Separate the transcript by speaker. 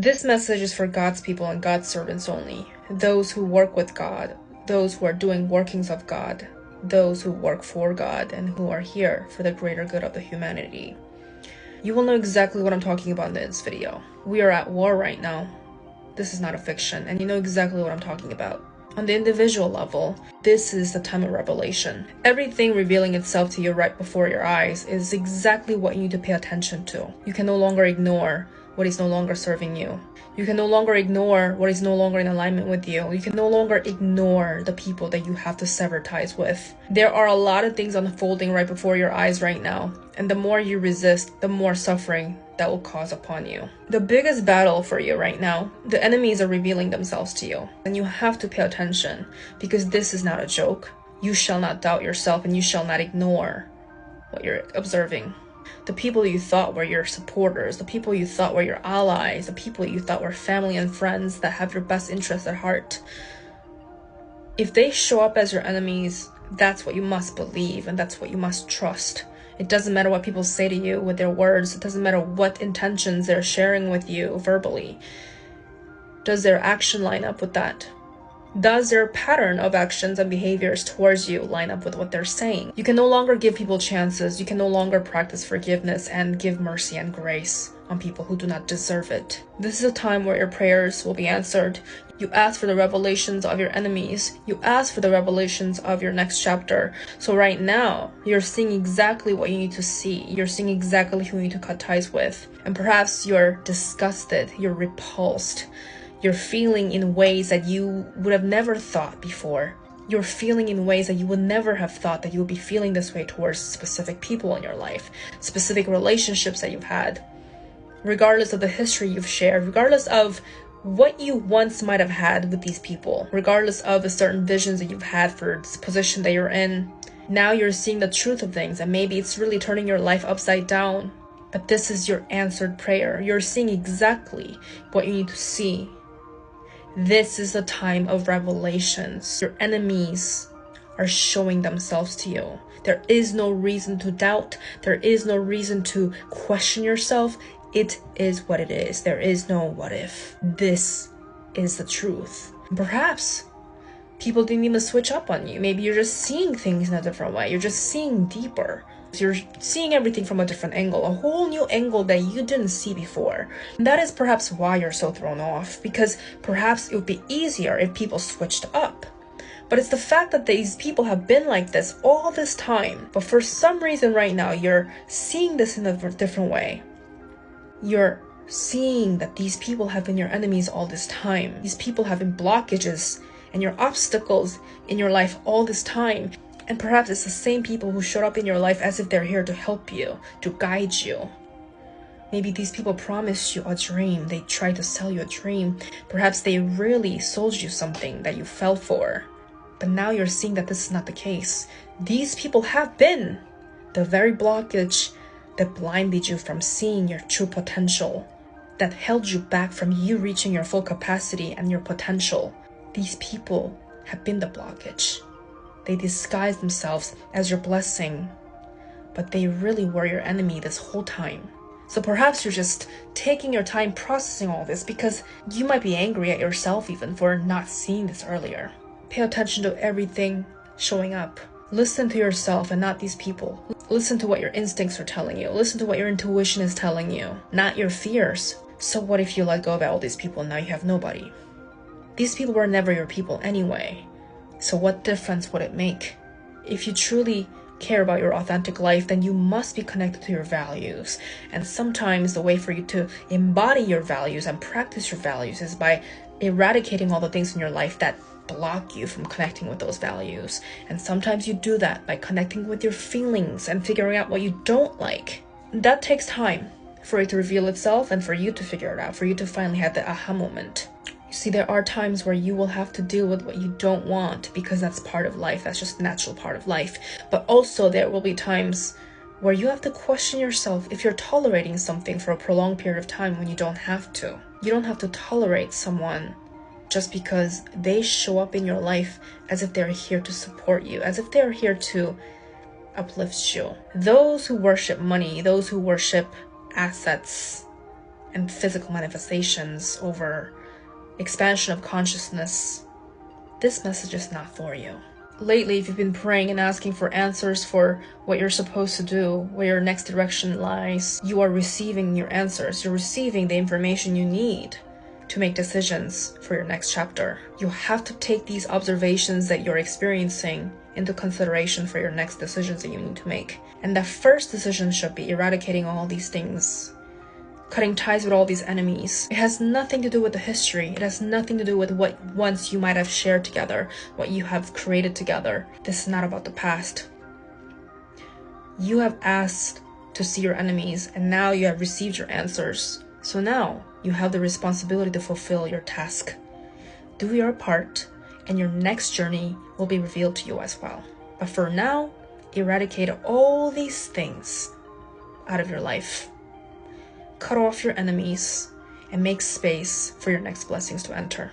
Speaker 1: This message is for God's people and God's servants only. Those who work with God, those who are doing workings of God, those who work for God, and who are here for the greater good of the humanity. You will know exactly what I'm talking about in this video. We are at war right now. This is not a fiction, and you know exactly what I'm talking about. On the individual level, this is the time of revelation. Everything revealing itself to you right before your eyes is exactly what you need to pay attention to. You can no longer ignore what is no longer serving you. You can no longer ignore what is no longer in alignment with you. You can no longer ignore the people that you have to sever ties with. There are a lot of things unfolding right before your eyes right now, and the more you resist, the more suffering that will cause upon you. The biggest battle for you right now, the enemies are revealing themselves to you, and you have to pay attention, because this is not a joke. You shall not doubt yourself, and you shall not ignore what you're observing. The people you thought were your supporters, the people you thought were your allies, the people you thought were family and friends that have your best interests at heart, if they show up as your enemies, that's what you must believe, and that's what you must trust. It doesn't matter what people say to you with their words. It doesn't matter what intentions they're sharing with you verbally. Does their action line up with that? Does their pattern of actions and behaviors towards you line up with what they're saying? You can no longer give people chances. You can no longer practice forgiveness and give mercy and grace on people who do not deserve it. This is a time where your prayers will be answered. You ask for the revelations of your enemies. You ask for the revelations of your next chapter. So right now, you're seeing exactly what you need to see. You're seeing exactly who you need to cut ties with. And perhaps you're disgusted, you're repulsed. You're feeling in ways that you would have never thought before. You're feeling in ways that you would never have thought that you would be feeling this way towards specific people in your life, specific relationships that you've had, regardless of the history you've shared, regardless of what you once might have had with these people, regardless of the certain visions that you've had for this position that you're in. Now you're seeing the truth of things, and maybe it's really turning your life upside down. But this is your answered prayer. You're seeing exactly what you need to see. This is a time of revelations. Your enemies are showing themselves to you. There is no reason to doubt. There is no reason to question yourself. It is what it is. There is no what if. This is the truth. Perhaps people didn't even switch up on you. Maybe you're just seeing things in a different way. You're just seeing deeper. You're seeing everything from a different angle, a whole new angle that you didn't see before. And that is perhaps why you're so thrown off, because perhaps it would be easier if people switched up. But it's the fact that these people have been like this all this time, but for some reason right now, you're seeing this in a different way. You're seeing that these people have been your enemies all this time. These people have been blockages and your obstacles in your life all this time. And perhaps it's the same people who showed up in your life as if they're here to help you, to guide you. Maybe these people promised you a dream. They tried to sell you a dream. Perhaps they really sold you something that you fell for. But now you're seeing that this is not the case. These people have been the very blockage that blinded you from seeing your true potential, that held you back from you reaching your full capacity and your potential. These people have been the blockage. They disguise themselves as your blessing, but they really were your enemy this whole time. So perhaps you're just taking your time processing all this because you might be angry at yourself even for not seeing this earlier. Pay attention to everything showing up. Listen to yourself and not these people. Listen to what your instincts are telling you. Listen to what your intuition is telling you, not your fears. So what if you let go of all these people and now you have nobody? These people were never your people anyway. So what difference would it make? If you truly care about your authentic life, then you must be connected to your values. And sometimes the way for you to embody your values and practice your values is by eradicating all the things in your life that block you from connecting with those values. And sometimes you do that by connecting with your feelings and figuring out what you don't like. That takes time for it to reveal itself and for you to figure it out, for you to finally have the aha moment. You see, there are times where you will have to deal with what you don't want because that's part of life. That's just a natural part of life. But also there will be times where you have to question yourself if you're tolerating something for a prolonged period of time when you don't have to. You don't have to tolerate someone just because they show up in your life as if they're here to support you, as if they're here to uplift you. Those who worship money, those who worship assets, and physical manifestations over expansion of consciousness, this message is not for you. Lately, if you've been praying and asking for answers for what you're supposed to do, where your next direction lies, you are receiving your answers. You're receiving the information you need to make decisions for your next chapter. You have to take these observations that you're experiencing into consideration for your next decisions that you need to make. And the first decision should be eradicating all these things, cutting ties with all these enemies. It has nothing to do with the history. It has nothing to do with what once you might have shared together, what you have created together. This is not about the past. You have asked to see your enemies, and now you have received your answers. So now you have the responsibility to fulfill your task. Do your part, and your next journey will be revealed to you as well. But for now, eradicate all these things out of your life. Cut off your enemies and make space for your next blessings to enter.